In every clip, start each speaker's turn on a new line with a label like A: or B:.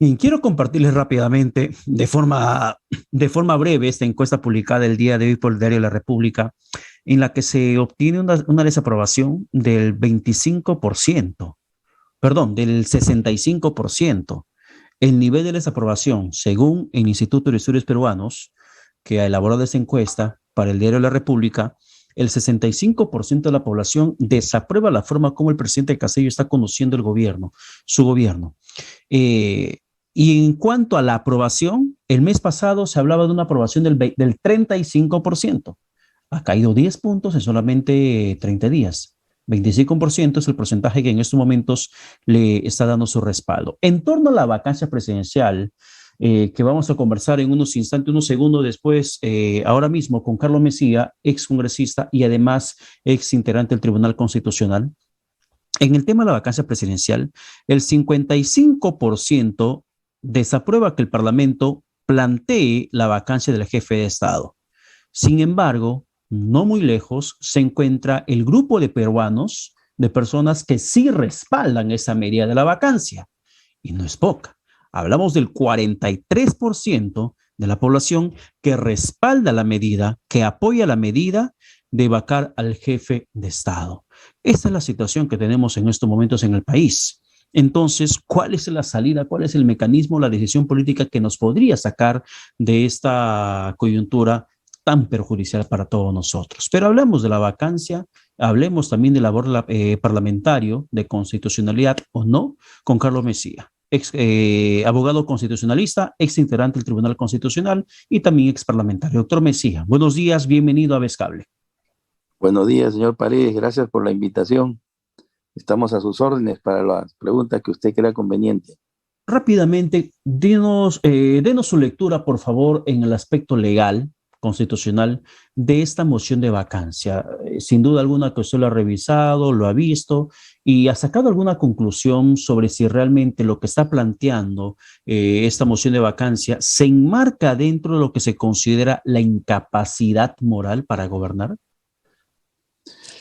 A: Y quiero compartirles rápidamente, de forma breve, esta encuesta publicada el día de hoy por el Diario de la República, en la que se obtiene una desaprobación del 25%, perdón, del 65%. El nivel de desaprobación, según el Instituto de Estudios Peruanos, que ha elaborado esta encuesta para el Diario de la República, el 65% de la población desaprueba la forma como el presidente Castillo está conduciendo el gobierno, su gobierno. Eh, y en cuanto a la aprobación, el mes pasado se hablaba de una aprobación del 35%. Ha caído 10 puntos en solamente 30 días. 25% es el porcentaje que en estos momentos le está dando su respaldo. En torno a la vacancia presidencial, que vamos a conversar en unos instantes, unos segundos después, ahora mismo con Carlos Mesía, ex congresista y además ex integrante del Tribunal Constitucional. En el tema de la vacancia presidencial, el 55% desaprueba que el Parlamento plantee la vacancia del jefe de Estado. Sin embargo, no muy lejos se encuentra el grupo de peruanos, de personas que sí respaldan esa medida de la vacancia. Y no es poca. Hablamos del 43% de la población que respalda la medida, que apoya la medida de vacar al jefe de Estado. Esta es la situación que tenemos en estos momentos en el país. Entonces, ¿cuál es la salida? ¿Cuál es el mecanismo, la decisión política que nos podría sacar de esta coyuntura tan perjudicial para todos nosotros? Pero hablemos de la vacancia, hablemos también de labor parlamentario, de constitucionalidad o no, con Carlos Mesía, ex abogado constitucionalista, ex integrante del Tribunal Constitucional y también ex parlamentario. Doctor Mesía, buenos días, bienvenido a Vescable.
B: Buenos días, señor Paredes. Gracias por la invitación. Estamos a sus órdenes para las preguntas que usted crea conveniente.
A: Rápidamente, denos su lectura, por favor, en el aspecto legal, constitucional, de esta moción de vacancia. Sin duda alguna que usted lo ha revisado, lo ha visto y ha sacado alguna conclusión sobre si realmente lo que está planteando esta moción de vacancia se enmarca dentro de lo que se considera la incapacidad moral para gobernar.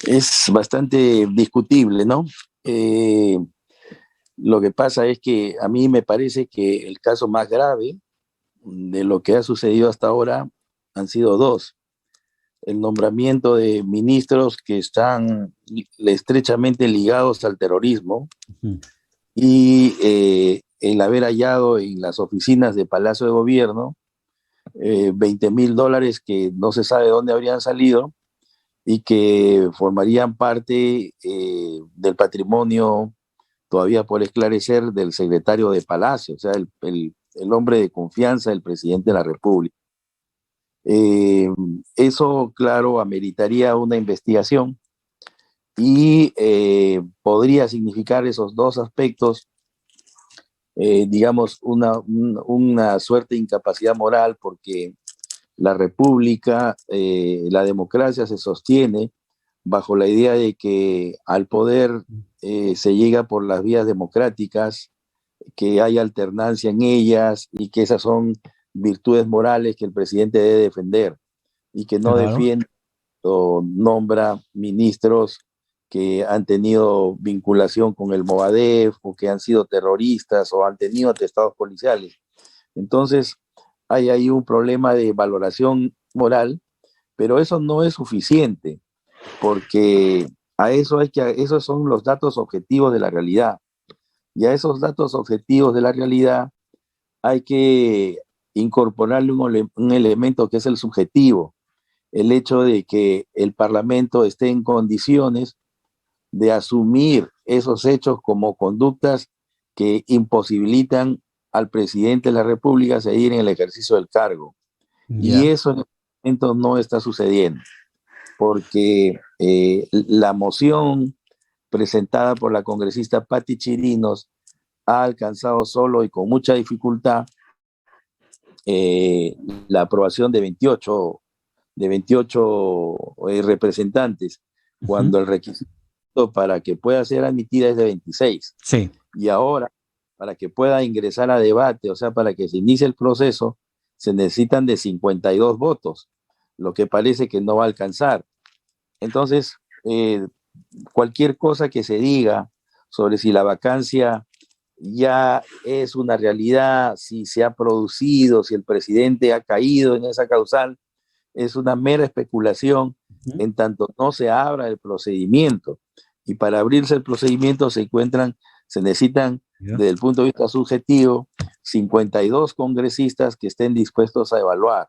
B: Es bastante discutible, ¿no? Eh, lo que pasa es que a mí me parece que el caso más grave de lo que ha sucedido hasta ahora han sido dos. El nombramiento de ministros que están estrechamente ligados al terrorismo
A: Ujú.
B: y el haber hallado en las oficinas de Palacio de Gobierno $20,000 que no se sabe de dónde habrían salido y que formarían parte del patrimonio todavía por esclarecer del secretario de Palacio, o sea, el hombre de confianza del presidente de la República. Eh, Eso, claro, ameritaría una investigación y podría significar esos dos aspectos, digamos, una suerte de incapacidad moral, porque la república, la democracia se sostiene bajo la idea de que al poder se llega por las vías democráticas, que hay alternancia en ellas y que esas son virtudes morales que el presidente debe defender y que no
A: Claro.
B: defiende o nombra ministros que han tenido vinculación con el Movadef o que han sido terroristas o han tenido atestados policiales. Entonces, hay ahí un problema de valoración moral, pero eso no es suficiente, porque esos son los datos objetivos de la realidad. Y a esos datos objetivos de la realidad hay que incorporarle un elemento que es el subjetivo, el hecho de que el Parlamento esté en condiciones de asumir esos hechos como conductas que imposibilitan al presidente de la República seguir en el ejercicio del cargo. Y
A: Ya.
B: eso en el momento no está sucediendo, porque la moción presentada por la congresista Patti Chirinos ha alcanzado solo y con mucha dificultad eh, la aprobación de 28 representantes,
A: Ujú.
B: cuando el requisito para que pueda ser admitida es de 26.
A: Sí.
B: Y ahora, para que pueda ingresar a debate, o sea, para que se inicie el proceso, se necesitan de 52 votos, lo que parece que no va a alcanzar. Entonces, cualquier cosa que se diga sobre si la vacancia ya es una realidad, si se ha producido, si el presidente ha caído en esa causal, es una mera especulación en tanto no se abra el procedimiento. Y para abrirse el procedimiento se necesitan,
A: Ya.
B: desde el punto de vista subjetivo, 52 congresistas que estén dispuestos a evaluar,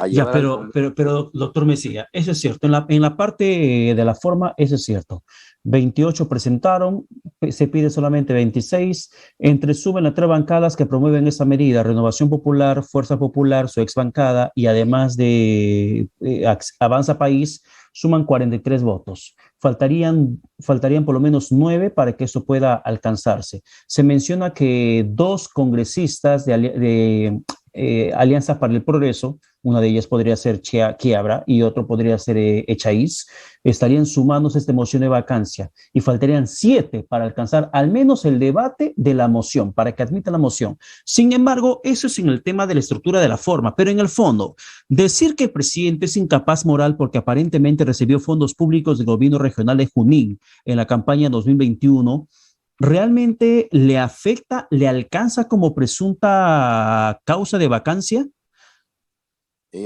B: a
A: Ya,
B: llevar al Congreso.
A: pero, doctor Mesía, eso es cierto. En la parte de la forma, eso es cierto. 28 presentaron, se pide solamente 26. Entre suben las tres bancadas que promueven esa medida, Renovación Popular, Fuerza Popular, su ex bancada, y además de Avanza País, suman 43 votos. Faltarían por lo menos 9 para que eso pueda alcanzarse. Se menciona que dos congresistas de Alianza para el Progreso, una de ellas podría ser Quiabra y otro podría ser Echaíz, estarían sumándose a esta moción de vacancia y faltarían 7 para alcanzar al menos el debate de la moción, para que admita la moción. Sin embargo, eso es en el tema de la estructura de la forma, pero en el fondo, decir que el presidente es incapaz moral porque aparentemente recibió fondos públicos del gobierno regional de Junín en la campaña 2021, ¿realmente le afecta, le alcanza como presunta causa de vacancia?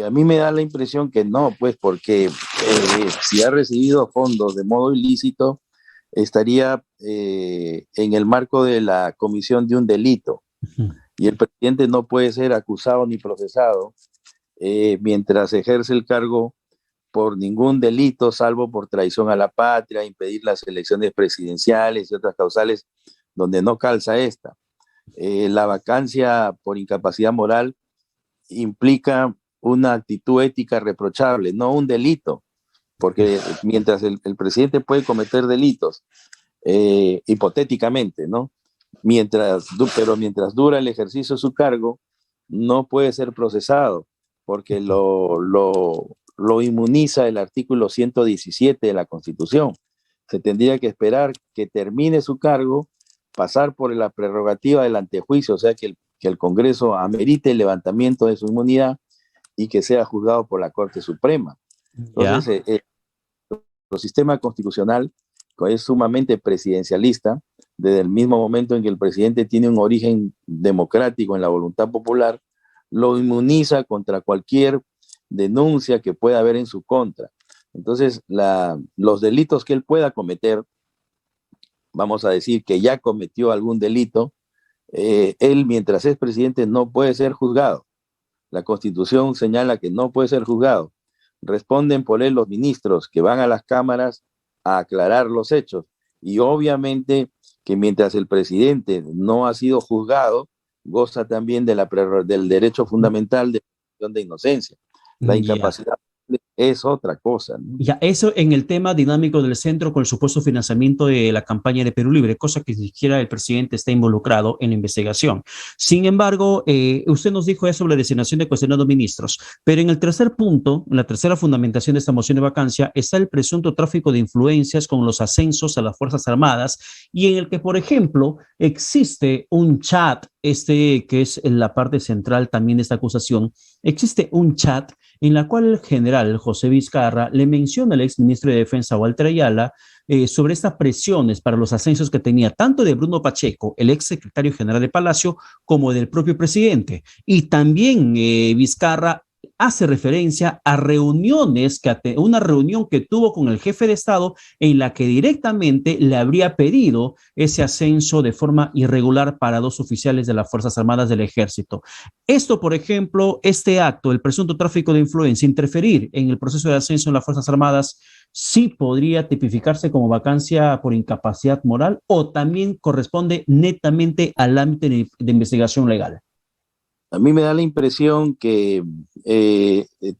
B: A mí me da la impresión que no, pues porque si ha recibido fondos de modo ilícito, estaría en el marco de la comisión de un delito. Y el presidente no puede ser acusado ni procesado mientras ejerce el cargo por ningún delito, salvo por traición a la patria, impedir las elecciones presidenciales y otras causales donde no calza esta. La vacancia por incapacidad moral implica una actitud ética reprochable, no un delito, porque mientras el presidente puede cometer delitos, hipotéticamente, ¿no? Pero mientras dura el ejercicio de su cargo, no puede ser procesado, porque lo inmuniza el artículo 117 de la Constitución. Se tendría que esperar que termine su cargo, pasar por la prerrogativa del antejuicio, o sea, que el Congreso amerite el levantamiento de su inmunidad y que sea juzgado por la Corte Suprema. Entonces,
A: Ya.
B: el sistema constitucional es sumamente presidencialista, desde el mismo momento en que el presidente tiene un origen democrático en la voluntad popular, lo inmuniza contra cualquier denuncia que pueda haber en su contra. Entonces, los delitos que él pueda cometer, vamos a decir que ya cometió algún delito, él mientras es presidente no puede ser juzgado. La Constitución señala que no puede ser juzgado. Responden por él los ministros que van a las cámaras a aclarar los hechos. Y obviamente que mientras el presidente no ha sido juzgado, goza también del derecho fundamental de presunción de inocencia. La
A: Ya.
B: incapacidad es otra cosa, ¿no?
A: Ya, eso en el tema dinámico del centro con el supuesto financiamiento de la campaña de Perú Libre, cosa que ni siquiera el presidente está involucrado en la investigación. Sin embargo, usted nos dijo eso sobre la designación de cuestionados ministros, pero en el tercer punto, en la tercera fundamentación de esta moción de vacancia, está el presunto tráfico de influencias con los ascensos a las Fuerzas Armadas y en el que, por ejemplo, existe un chat, que es en la parte central también de esta acusación, existe un chat en la cual el general José Vizcarra le menciona al exministro de Defensa Walter Ayala sobre estas presiones para los ascensos que tenía tanto de Bruno Pacheco, el ex secretario general de Palacio, como del propio presidente. Y también Vizcarra hace referencia a una reunión que tuvo con el jefe de Estado en la que directamente le habría pedido ese ascenso de forma irregular para dos oficiales de las Fuerzas Armadas del Ejército. Esto, por ejemplo, este acto, el presunto tráfico de influencia, interferir en el proceso de ascenso en las Fuerzas Armadas, sí podría tipificarse como vacancia por incapacidad moral o también corresponde netamente al ámbito de investigación legal.
B: A mí me da la impresión que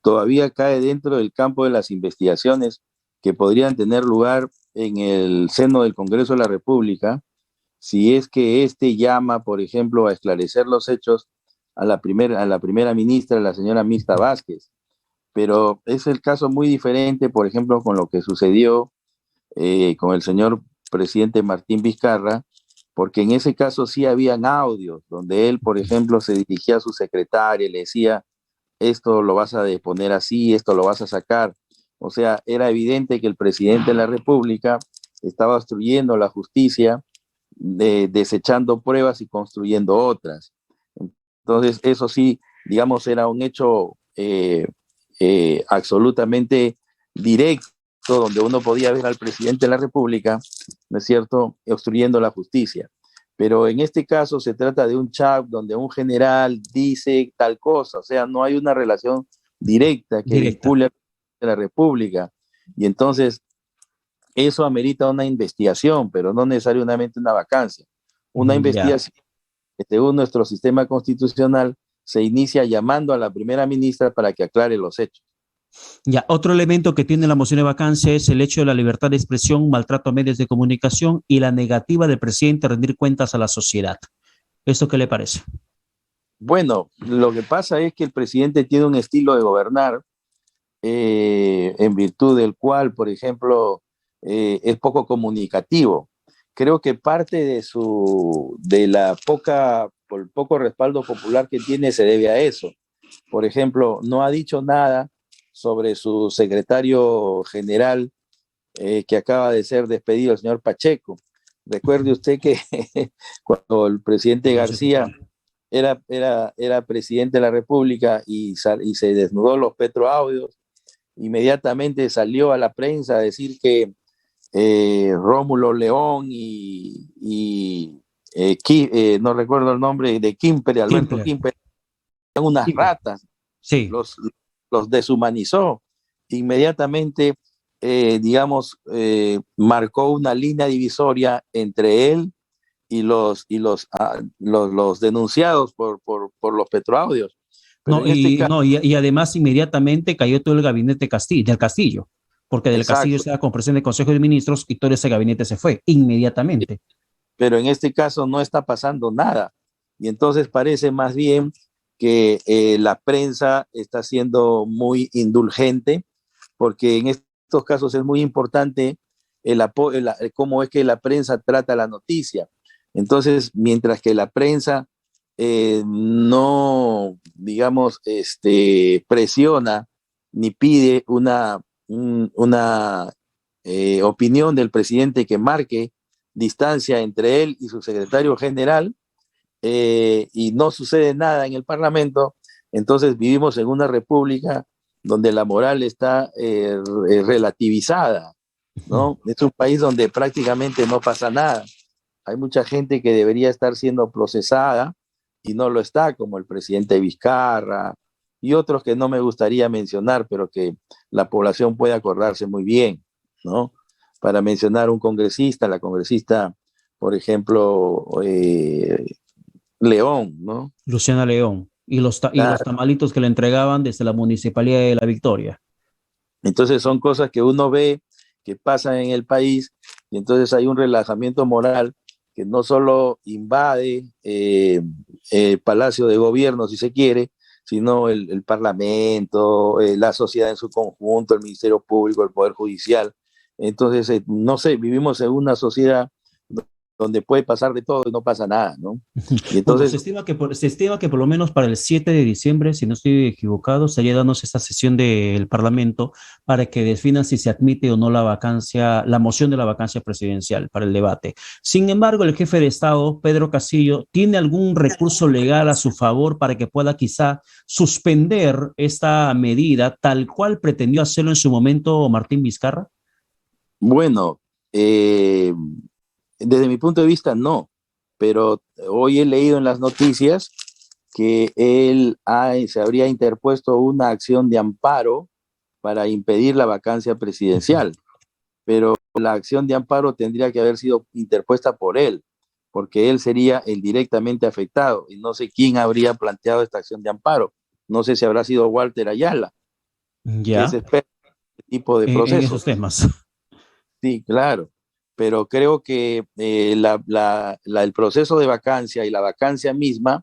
B: todavía cae dentro del campo de las investigaciones que podrían tener lugar en el seno del Congreso de la República, si es que éste llama, por ejemplo, a esclarecer los hechos a la primera ministra, la señora Mirta Vázquez. Pero es el caso muy diferente, por ejemplo, con lo que sucedió con el señor presidente Martín Vizcarra, porque en ese caso sí habían audios donde él, por ejemplo, se dirigía a su secretaria y le decía, esto lo vas a deponer así, esto lo vas a sacar. O sea, era evidente que el presidente de la República estaba obstruyendo la justicia desechando pruebas y construyendo otras. Entonces, eso sí, digamos, era un hecho absolutamente directo, donde uno podía ver al presidente de la República, ¿no es cierto?, obstruyendo la justicia. Pero en este caso se trata de un chat donde un general dice tal cosa, o sea, no hay una relación directa que vincule a la República. Y entonces eso amerita una investigación, pero no necesariamente una vacancia. Una investigación que según nuestro sistema constitucional se inicia llamando a la primera ministra para que aclare los hechos.
A: Ya, otro elemento que tiene la moción de vacancia es el hecho de la libertad de expresión, maltrato a medios de comunicación y la negativa del presidente a rendir cuentas a la sociedad. ¿Esto qué le parece?
B: Bueno, lo que pasa es que el presidente tiene un estilo de gobernar en virtud del cual, por ejemplo, es poco comunicativo. Creo que parte de la el poco respaldo popular que tiene se debe a eso. Por ejemplo, no ha dicho nada sobre su secretario general que acaba de ser despedido, el señor Pacheco. Recuerde usted que cuando el presidente García era presidente de la República y se desnudó los petroaudios, inmediatamente salió a la prensa a decir que Rómulo León no recuerdo el nombre, de Quimper, Alberto Quimper, eran unas ratas,
A: sí.
B: los deshumanizó. Inmediatamente, marcó una línea divisoria entre él y los denunciados por los petroaudios.
A: Pero y además inmediatamente cayó todo el gabinete del Castillo, porque del
B: Exacto.
A: Castillo estaba con presión del Consejo de Ministros y todo ese gabinete se fue inmediatamente.
B: Pero en este caso no está pasando nada. Y entonces parece más bien que la prensa está siendo muy indulgente, porque en estos casos es muy importante cómo es que la prensa trata la noticia. Entonces, mientras que la prensa no, digamos, presiona ni pide una opinión del presidente que marque distancia entre él y su secretario general, y no sucede nada en el Parlamento, entonces vivimos en una república donde la moral está relativizada, ¿no? Es un país donde prácticamente no pasa nada. Hay mucha gente que debería estar siendo procesada y no lo está, como el presidente Vizcarra y otros que no me gustaría mencionar, pero que la población puede acordarse muy bien, ¿no? Para mencionar un congresista, la congresista, por ejemplo, León, ¿no?
A: Luciana León. Y los tamalitos que le entregaban desde la Municipalidad de La Victoria.
B: Entonces son cosas que uno ve que pasan en el país y entonces hay un relajamiento moral que no solo invade el Palacio de Gobierno, si se quiere, sino el Parlamento, la sociedad en su conjunto, el Ministerio Público, el Poder Judicial. Entonces, no sé, vivimos en una sociedad donde puede pasar de todo y no pasa nada, ¿no?
A: Y entonces, bueno, se estima que por lo menos para el 7 de diciembre, si no estoy equivocado, estaría dándose esta sesión del Parlamento para que definan si se admite o no la moción de la vacancia presidencial para el debate. Sin embargo, el jefe de Estado, Pedro Castillo, ¿tiene algún recurso legal a su favor para que pueda quizá suspender esta medida tal cual pretendió hacerlo en su momento Martín Vizcarra?
B: Bueno, desde mi punto de vista, no, pero hoy he leído en las noticias que él se habría interpuesto una acción de amparo para impedir la vacancia presidencial, pero la acción de amparo tendría que haber sido interpuesta por él, porque él sería el directamente afectado, y no sé quién habría planteado esta acción de amparo. No sé si habrá sido Walter Ayala,
A: ya,
B: que es experto en este tipo de procesos.
A: En esos temas.
B: Sí, claro, pero creo que el proceso de vacancia y la vacancia misma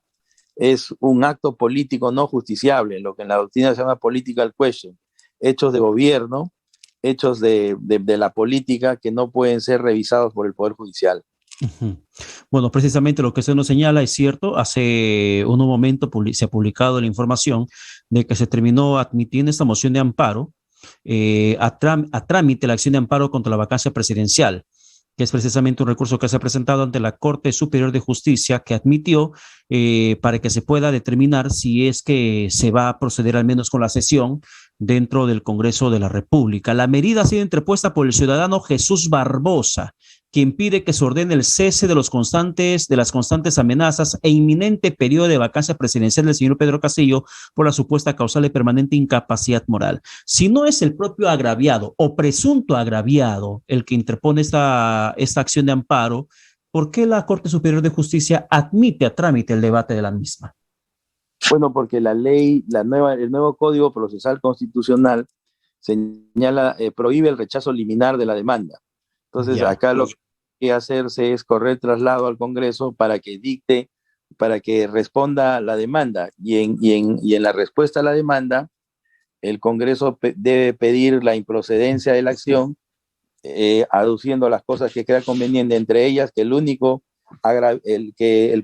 B: es un acto político no justiciable, lo que en la doctrina se llama political question, hechos de gobierno, hechos de la política que no pueden ser revisados por el Poder Judicial.
A: Bueno, precisamente lo que se nos señala es cierto. Hace un momento se ha publicado la información de que se terminó admitiendo esta moción de amparo a trámite la acción de amparo contra la vacancia presidencial. que es precisamente un recurso que se ha presentado ante la Corte Superior de Justicia, que admitió para que se pueda determinar si es que se va a proceder al menos con la sesión dentro del Congreso de la República. La medida ha sido interpuesta por el ciudadano Jesús Barbosa, quien pide que se ordene el cese de las constantes amenazas e inminente periodo de vacancia presidencial del señor Pedro Castillo por la supuesta causal de permanente incapacidad moral. Si no es el propio agraviado o presunto agraviado el que interpone esta acción de amparo, ¿por qué la Corte Superior de Justicia admite a trámite el debate de la misma?
B: Bueno, porque la ley, el nuevo Código Procesal Constitucional señala, prohíbe el rechazo liminar de la demanda. Entonces, acá lo que hacerse es correr traslado al Congreso para que dicte, para que responda la demanda. Y en la respuesta a la demanda, el Congreso debe pedir la improcedencia de la acción, aduciendo las cosas que crea conveniente, entre ellas que el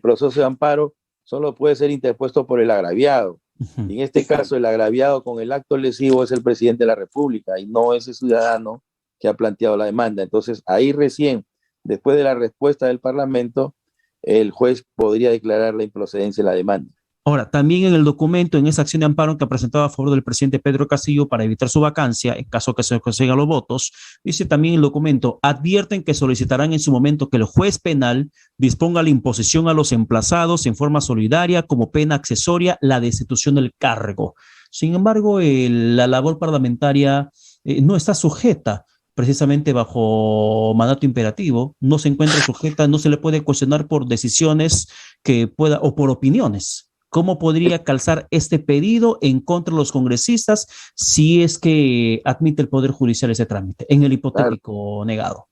B: proceso de amparo solo puede ser interpuesto por el agraviado. Y en este caso, el agraviado con el acto lesivo es el presidente de la República y no ese ciudadano que ha planteado la demanda. Entonces, ahí recién, después de la respuesta del Parlamento, el juez podría declarar la improcedencia de la demanda.
A: Ahora, también en el documento, en esa acción de amparo que ha presentado a favor del presidente Pedro Castillo para evitar su vacancia, en caso que se consigan los votos, dice también el documento, advierten que solicitarán en su momento que el juez penal disponga la imposición a los emplazados en forma solidaria como pena accesoria la destitución del cargo. Sin embargo, la labor parlamentaria no está sujeta precisamente bajo mandato imperativo, no se encuentra sujeta, no se le puede cuestionar por decisiones que pueda o por opiniones. ¿Cómo podría calzar este pedido en contra de los congresistas si es que admite el Poder Judicial ese trámite, en el hipotético negado?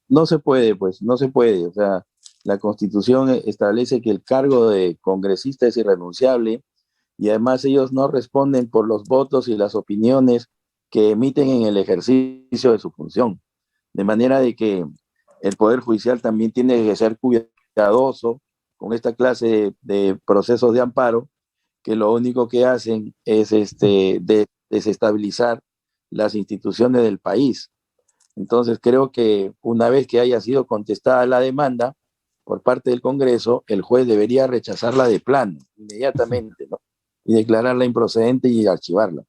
B: No se puede, pues, no se puede. O sea, la Constitución establece que el cargo de congresista es irrenunciable y además ellos no responden por los votos y las opiniones que emiten en el ejercicio de su función. De manera de que el Poder Judicial también tiene que ser cuidadoso con esta clase de procesos de amparo, que lo único que hacen es desestabilizar las instituciones del país. Entonces creo que una vez que haya sido contestada la demanda por parte del Congreso, el juez debería rechazarla de plano, inmediatamente, ¿no? Y declararla improcedente y archivarla.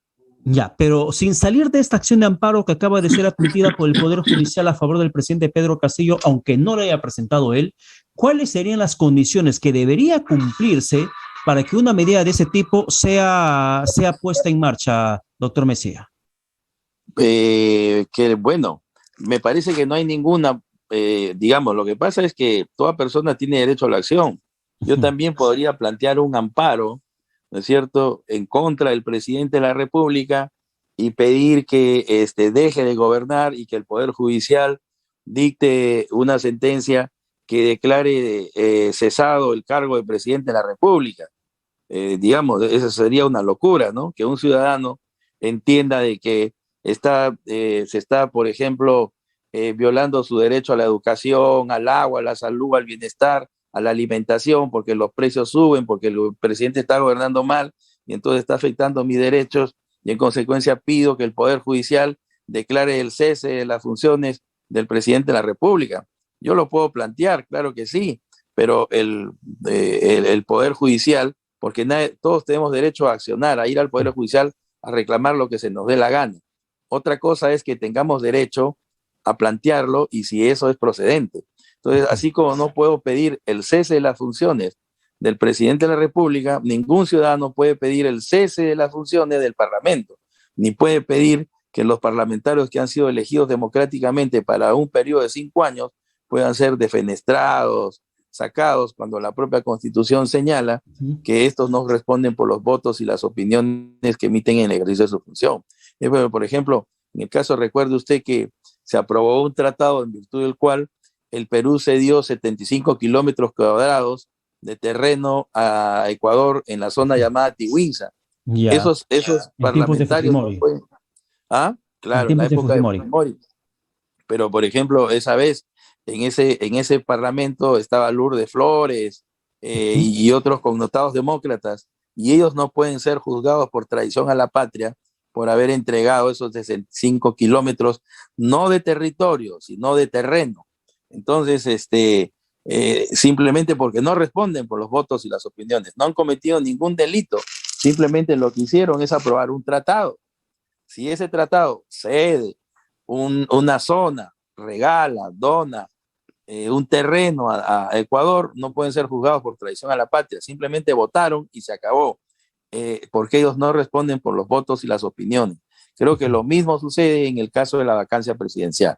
A: Ya, pero sin salir de esta acción de amparo que acaba de ser admitida por el Poder Judicial a favor del presidente Pedro Castillo, aunque no lo haya presentado él, ¿cuáles serían las condiciones que debería cumplirse para que una medida de ese tipo sea puesta en marcha, doctor Mesía?
B: Que bueno, me parece que no hay ninguna, digamos, lo que pasa es que toda persona tiene derecho a la acción. Yo también podría plantear un amparo, ¿no es cierto?, en contra del presidente de la República y pedir que deje de gobernar y que el Poder Judicial dicte una sentencia que declare cesado el cargo de presidente de la República. Digamos, esa sería una locura, ¿no? Que un ciudadano entienda de que se está, por ejemplo, violando su derecho a la educación, al agua, a la salud, al bienestar, a la alimentación, porque los precios suben, porque el presidente está gobernando mal y entonces está afectando mis derechos y en consecuencia pido que el Poder Judicial declare el cese de las funciones del presidente de la República. Yo lo puedo plantear, claro que sí, pero el Poder Judicial, porque todos tenemos derecho a accionar, a ir al Poder Judicial a reclamar lo que se nos dé la gana. Otra cosa es que tengamos derecho a plantearlo y si eso es procedente. Entonces, así como no puedo pedir el cese de las funciones del presidente de la República, ningún ciudadano puede pedir el cese de las funciones del Parlamento, ni puede pedir que los parlamentarios que han sido elegidos democráticamente para un periodo de 5 años puedan ser defenestrados, sacados, cuando la propia Constitución señala que estos no responden por los votos y las opiniones que emiten en el ejercicio de su función. Bueno, por ejemplo, en el caso, recuerde usted que se aprobó un tratado en virtud del cual el Perú cedió 75 kilómetros cuadrados de terreno a Ecuador en la zona llamada Tihuinza.
A: Ya.
B: Esos parlamentarios no pueden... Ah, claro, en la época de Fujimori. Pero, por ejemplo, esa vez en ese parlamento estaba Lourdes Flores y otros connotados demócratas, y ellos no pueden ser juzgados por traición a la patria por haber entregado esos 65 kilómetros, no de territorio, sino de terreno. Entonces, simplemente porque no responden por los votos y las opiniones, no han cometido ningún delito, simplemente lo que hicieron es aprobar un tratado. Si ese tratado cede una zona, regala, dona un terreno a Ecuador, no pueden ser juzgados por traición a la patria, simplemente votaron y se acabó, porque ellos no responden por los votos y las opiniones. Creo que lo mismo sucede en el caso de la vacancia presidencial.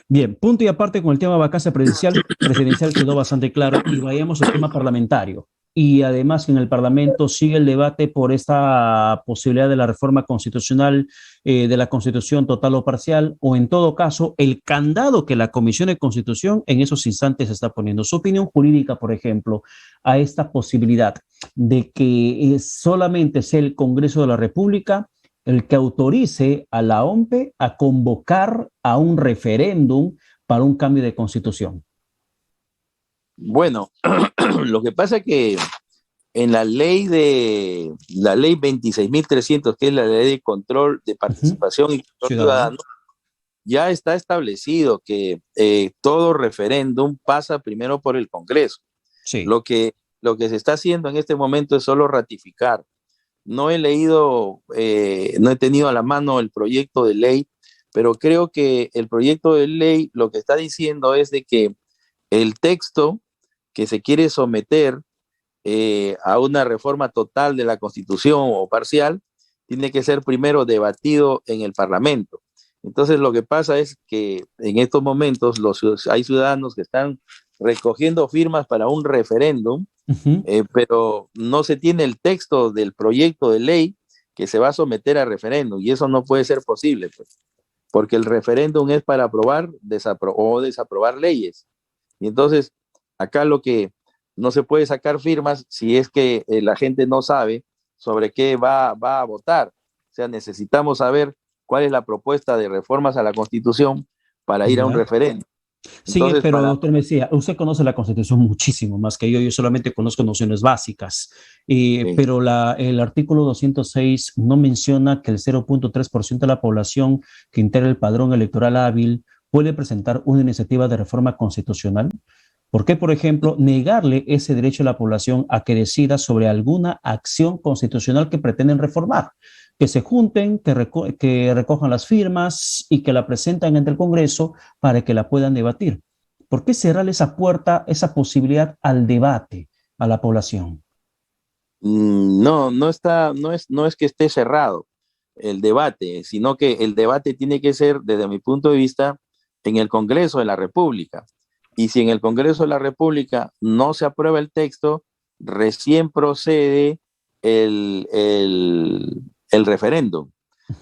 A: Bien, punto y aparte con el tema vacancia presidencial quedó bastante claro y vayamos al tema parlamentario. Y además en el Parlamento sigue el debate por esta posibilidad de la reforma constitucional, de la constitución total o parcial, o en todo caso, el candado que la Comisión de Constitución en esos instantes está poniendo. Su opinión jurídica, por ejemplo, a esta posibilidad de que solamente sea el Congreso de la República el que autorice a la OMPE a convocar a un referéndum para un cambio de constitución.
B: Bueno, lo que pasa es que en la ley 26.300, que es la ley de control de participación y control ciudadano, ya está establecido que todo referéndum pasa primero por el Congreso. Sí. Lo que se está haciendo en este momento es solo ratificar. No he leído, no he tenido a la mano el proyecto de ley, pero creo que el proyecto de ley lo que está diciendo es de que el texto que se quiere someter a una reforma total de la Constitución o parcial tiene que ser primero debatido en el Parlamento. Entonces lo que pasa es que en estos momentos hay ciudadanos que están recogiendo firmas para un referéndum, pero no se tiene el texto del proyecto de ley que se va a someter a referéndum, y eso no puede ser posible, pues, porque el referéndum es para aprobar o desaprobar leyes. Y entonces acá lo que no se puede sacar firmas si es que la gente no sabe sobre qué va a votar. O sea, necesitamos saber cuál es la propuesta de reformas a la Constitución para ir a un referéndum.
A: Sí, entonces, pero doctor Mejía, usted conoce la Constitución muchísimo más que yo solamente conozco nociones básicas, sí. Pero el artículo 206 no menciona que el 0.3% de la población que integra el padrón electoral hábil puede presentar una iniciativa de reforma constitucional. ¿Por qué, por ejemplo, negarle ese derecho a la población a que decida sobre alguna acción constitucional que pretenden reformar? Que se junten, que recojan las firmas y que la presenten ante el Congreso para que la puedan debatir. ¿Por qué cerrarle esa puerta, esa posibilidad al debate a la población?
B: No es que esté cerrado el debate, sino que el debate tiene que ser, desde mi punto de vista, en el Congreso de la República. Y si en el Congreso de la República no se aprueba el texto, recién procede el referéndum,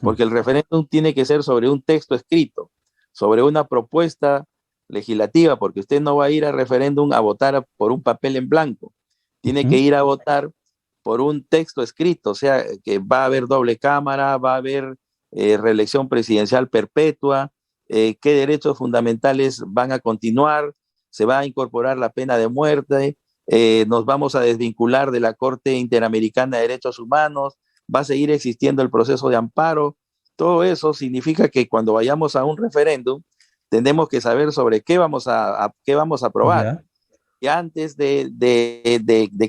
B: porque el referéndum tiene que ser sobre un texto escrito, sobre una propuesta legislativa, porque usted no va a ir a referéndum a votar por un papel en blanco, tiene que ir a votar por un texto escrito, o sea, que va a haber doble cámara, va a haber reelección presidencial perpetua, qué derechos fundamentales van a continuar, se va a incorporar la pena de muerte, nos vamos a desvincular de la Corte Interamericana de Derechos Humanos, va a seguir existiendo el proceso de amparo. Todo eso significa que cuando vayamos a un referéndum tenemos que saber sobre qué vamos a aprobar. Y antes de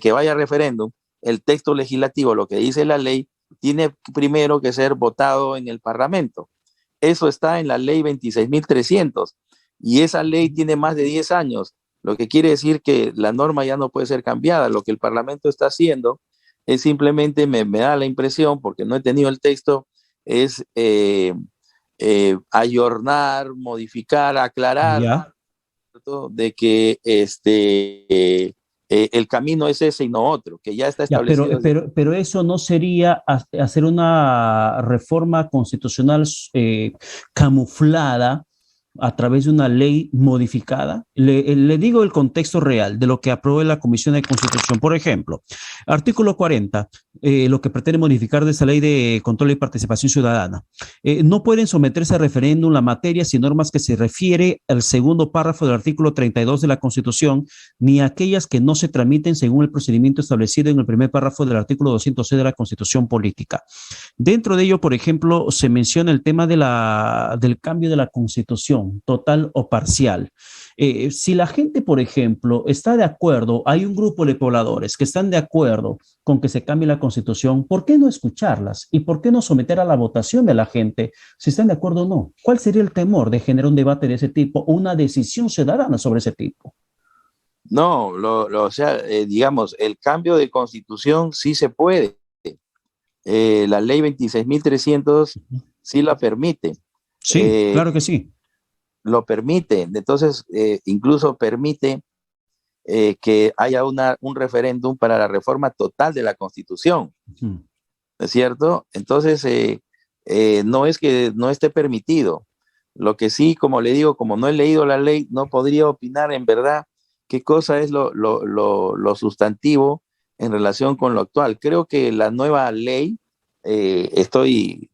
B: que vaya a referéndum, el texto legislativo, lo que dice la ley, tiene primero que ser votado en el Parlamento. Eso está en la ley 26.300 y esa ley tiene más de 10 años, lo que quiere decir que la norma ya no puede ser cambiada. Lo que el Parlamento está haciendo es simplemente, me da la impresión, porque no he tenido el texto, es ayornar, modificar, aclarar, de que el camino es ese y no otro, que ya está establecido.
A: Pero eso no sería hacer una reforma constitucional camuflada a través de una ley modificada. Le digo el contexto real de lo que aprobó la Comisión de Constitución. Por ejemplo, artículo 40, lo que pretende modificar de esa ley de control y participación ciudadana. No pueden someterse a referéndum la materia sin normas que se refiere al segundo párrafo del artículo 32 de la Constitución, ni aquellas que no se tramiten según el procedimiento establecido en el primer párrafo del artículo 206 de la Constitución Política. Dentro de ello, por ejemplo, se menciona el tema del cambio de la Constitución, total o parcial. Si la gente, por ejemplo, está de acuerdo, hay un grupo de pobladores que están de acuerdo con que se cambie la Constitución, ¿por qué no escucharlas? ¿Y por qué no someter a la votación de la gente si están de acuerdo o no? ¿Cuál sería el temor de generar un debate de ese tipo o una decisión ciudadana sobre ese tipo?
B: No, o sea, digamos, el cambio de constitución sí se puede. La ley 26.300 sí la permite.
A: Sí,
B: Eh,
A: claro que sí.
B: lo permite. Entonces, incluso permite que haya un referéndum para la reforma total de la constitución.
A: Ujú.
B: ¿No es cierto? Entonces, no es que no esté permitido. Lo que sí, como le digo, como no he leído la ley, no podría opinar en verdad qué cosa es lo sustantivo en relación con lo actual. Creo que la nueva ley, estoy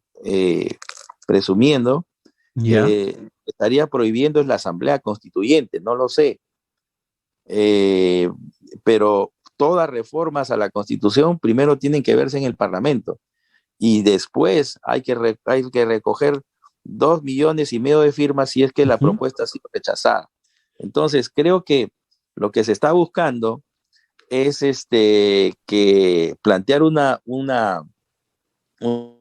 B: presumiendo,
A: Ya.
B: que estaría prohibiendo es la asamblea constituyente, no lo sé. Eh, pero todas reformas a la constitución primero tienen que verse en el Parlamento y después hay que recoger 2,5 millones de firmas si es que la
A: Ujú.
B: propuesta ha sido rechazada. Entonces, creo que lo que se está buscando es que plantear una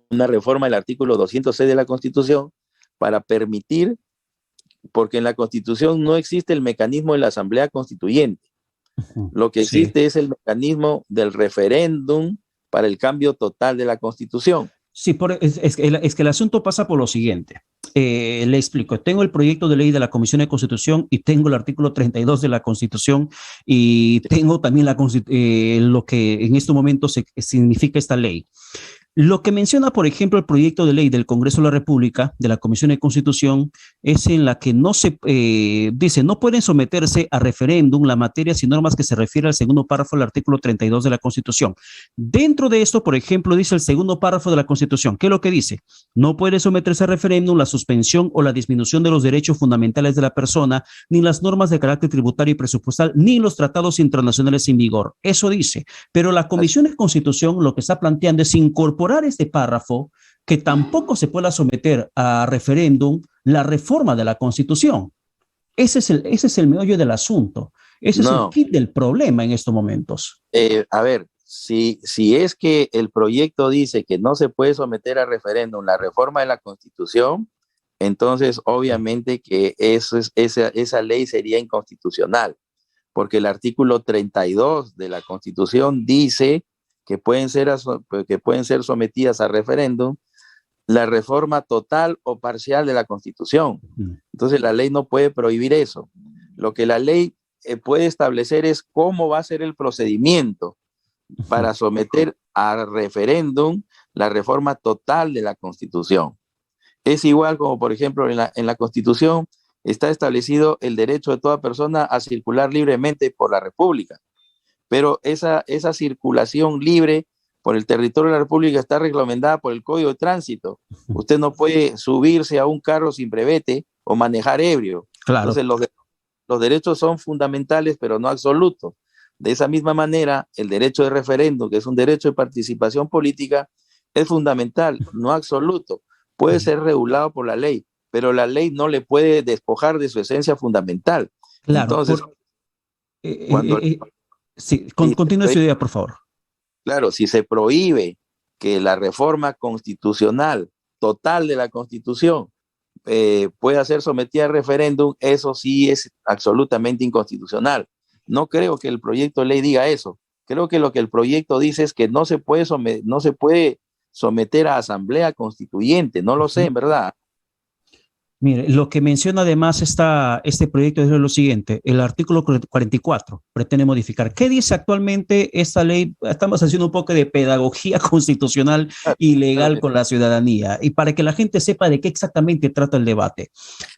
B: reforma del artículo 206 de la Constitución para permitir, porque en la Constitución no existe el mecanismo de la Asamblea Constituyente.
A: Ujú.
B: Lo que
A: Sí.
B: existe es el mecanismo del referéndum para el cambio total de la Constitución.
A: Sí, es que el asunto pasa por lo siguiente. Le explico. Tengo el proyecto de ley de la Comisión de Constitución y tengo el artículo 32 de la Constitución y tengo también lo que en este momento significa esta ley. Lo que menciona, por ejemplo, el proyecto de ley del Congreso de la República, de la Comisión de Constitución, es en la que no se dice, no pueden someterse a referéndum la materia sin normas que se refiere al segundo párrafo del artículo 32 de la Constitución. Dentro de esto, por ejemplo, dice el segundo párrafo de la Constitución. ¿Qué es lo que dice? No puede someterse a referéndum la suspensión o la disminución de los derechos fundamentales de la persona, ni las normas de carácter tributario y presupuestal, ni los tratados internacionales en vigor. Eso dice. Pero la Comisión de Constitución lo que está planteando es incorporar este párrafo que tampoco se pueda someter a referéndum la reforma de la Constitución. Ese es el meollo del asunto. Ese es el
B: No,
A: kit del problema en estos momentos.
B: a ver, si es que el proyecto dice que no se puede someter a referéndum la reforma de la Constitución, entonces obviamente que esa ley sería inconstitucional, porque el artículo 32 de la Constitución dice que pueden ser sometidas a referéndum la reforma total o parcial de la Constitución. Entonces la ley no puede prohibir eso. Lo que la ley puede establecer es cómo va a ser el procedimiento para someter a referéndum la reforma total de la Constitución. Es igual como, por ejemplo, en la Constitución está establecido el derecho de toda persona a circular libremente por la República, pero esa circulación libre por el territorio de la República está reglamentada por el Código de Tránsito. Usted no puede subirse a un carro sin brevete o manejar ebrio.
A: Claro.
B: Entonces, los derechos son fundamentales, pero no absolutos. De esa misma manera, el derecho de referéndum, que es un derecho de participación política, es fundamental, no absoluto. Puede ser regulado por la ley, pero la ley no le puede despojar de su esencia fundamental.
A: Claro.
B: Entonces, cuando
A: Sí,
B: si
A: continúe su idea, por favor.
B: claro, si se prohíbe que la reforma constitucional total de la Constitución pueda ser sometida a referéndum, eso sí es absolutamente inconstitucional. No creo que el proyecto de ley diga eso. Creo que lo que el proyecto dice es que no se puede someter a asamblea constituyente. No lo sé, en verdad.
A: Mire, lo que menciona además este proyecto es lo siguiente, el artículo 44 pretende modificar. ¿Qué dice actualmente esta ley? Estamos haciendo un poco de pedagogía constitucional y
B: Claro
A: legal
B: que
A: con la ciudadanía y para que la gente sepa de qué exactamente trata el debate.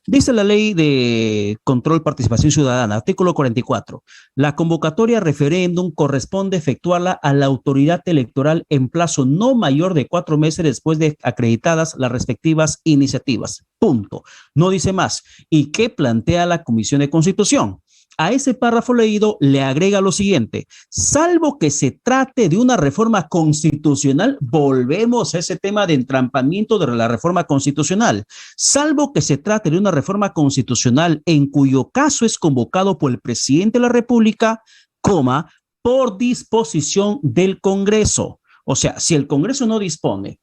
A: Dice la ley de control y participación ciudadana, artículo 44. La convocatoria a referéndum corresponde efectuarla a la autoridad electoral en plazo no mayor de 4 meses después de acreditadas las respectivas iniciativas. Punto. No dice más. ¿Y qué plantea la Comisión de Constitución? a ese párrafo leído le agrega lo siguiente: salvo que se trate de una reforma constitucional, volvemos a ese tema de entrampamiento de la reforma constitucional, salvo que se trate de una reforma constitucional en cuyo caso es convocado por el presidente de la República, coma, por disposición del Congreso. O sea, si el Congreso no dispone,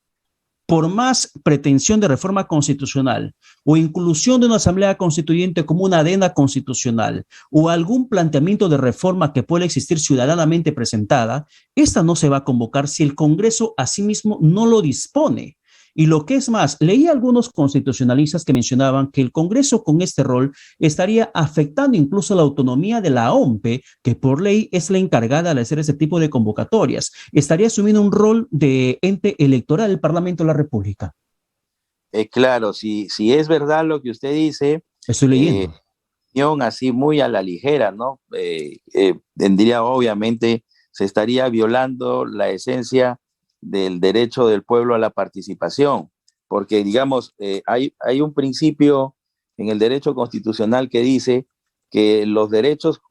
A: por más pretensión de reforma constitucional o inclusión de una asamblea constituyente como una adenda constitucional o algún planteamiento de reforma que pueda existir ciudadanamente presentada, esta no se va a convocar si el Congreso asimismo no lo dispone. Y lo que es más, leí a algunos constitucionalistas que mencionaban que el Congreso con este rol estaría afectando incluso la autonomía de la OMPE, que por ley es la encargada de hacer ese tipo de convocatorias. Estaría asumiendo un rol de ente electoral del Parlamento de la República.
B: Claro, si es verdad lo que usted dice,
A: estoy leyendo.
B: Así muy a la ligera, ¿no? Tendría, obviamente, se estaría violando la esencia del derecho del pueblo a la participación, porque digamos, hay un principio en el derecho constitucional que dice que los derechos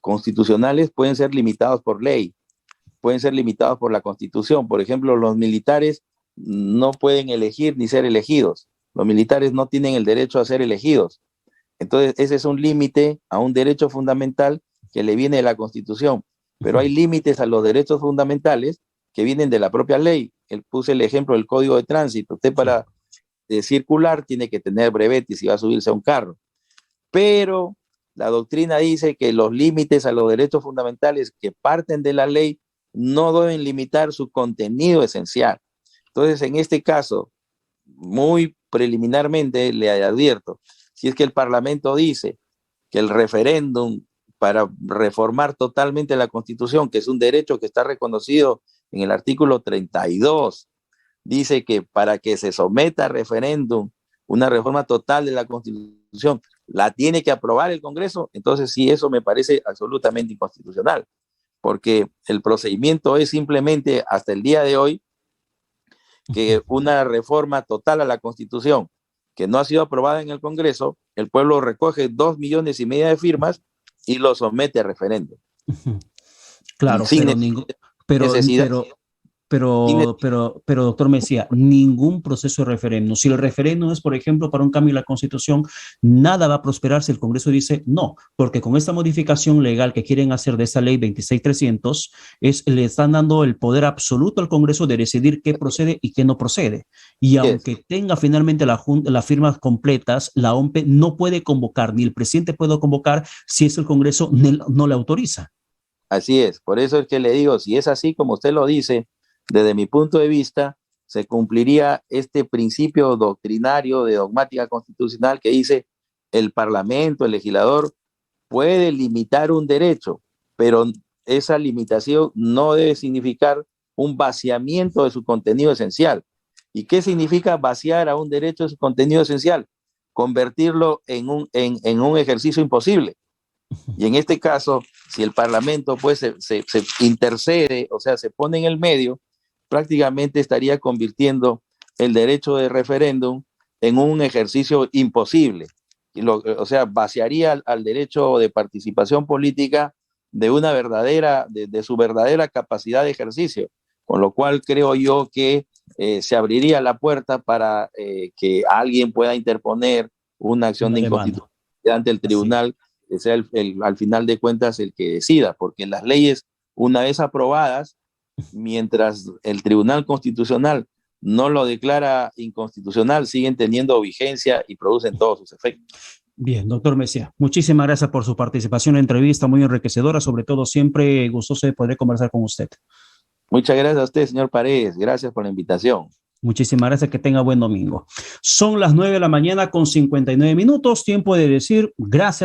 B: constitucionales pueden ser limitados por ley, pueden ser limitados por la Constitución. Por ejemplo, los militares no pueden elegir ni ser elegidos, los militares no tienen el derecho a ser elegidos. Entonces, ese es un límite a un derecho fundamental que le viene de la Constitución, pero hay límites a los derechos fundamentales que vienen de la propia ley. Puse el ejemplo del Código de Tránsito. Usted para circular tiene que tener brevete si va a subirse a un carro. Pero la doctrina dice que los límites a los derechos fundamentales que parten de la ley no deben limitar su contenido esencial. Entonces, en este caso, muy preliminarmente le advierto, si es que el Parlamento dice que el referéndum para reformar totalmente la Constitución, que es un derecho que está reconocido en el artículo 32, dice que para que se someta a referéndum una reforma total de la Constitución, la tiene que aprobar el Congreso, entonces sí, eso me parece absolutamente inconstitucional, porque el procedimiento es simplemente, hasta el día de hoy, que una reforma total a la Constitución que no ha sido aprobada en el Congreso, el pueblo recoge 2,5 millones de firmas y lo somete a referéndum.
A: Claro, pero doctor Mejía, ningún proceso de referéndum. Si el referéndum es, por ejemplo, para un cambio en la Constitución, nada va a prosperar si el Congreso dice no, porque con esta modificación legal que quieren hacer de esta ley 26.300, le están dando el poder absoluto al Congreso de decidir qué procede y qué no procede. Y aunque tenga finalmente las firmas completas, la OMPE no puede convocar, ni el presidente puede convocar si es el Congreso no le autoriza.
B: Así es, por eso es que le digo, si es así como usted lo dice, desde mi punto de vista, se cumpliría este principio doctrinario de dogmática constitucional que dice el Parlamento, el legislador, puede limitar un derecho, pero esa limitación no debe significar un vaciamiento de su contenido esencial. ¿Y qué significa vaciar a un derecho de su contenido esencial? Convertirlo en un ejercicio imposible. Y en este caso, si el Parlamento pues se intercede, o sea, se pone en el medio, prácticamente estaría convirtiendo el derecho de referéndum en un ejercicio imposible. O sea, vaciaría al derecho de participación política de una de su verdadera capacidad de ejercicio, con lo cual creo yo que se abriría la puerta para que alguien pueda interponer una acción de inconstitucionalidad ante el tribunal, que sea al final de cuentas el que decida, porque las leyes, una vez aprobadas, mientras el Tribunal Constitucional no lo declara inconstitucional, siguen teniendo vigencia y producen todos sus efectos.
A: Bien, doctor Mejía, muchísimas gracias por su participación en la entrevista, muy enriquecedora, sobre todo siempre gustoso de poder conversar con usted.
B: Muchas gracias a usted, señor Paredes, gracias por la invitación.
A: Muchísimas gracias, que tenga buen domingo. Son las 9 de la mañana con 59 minutos, tiempo de decir gracias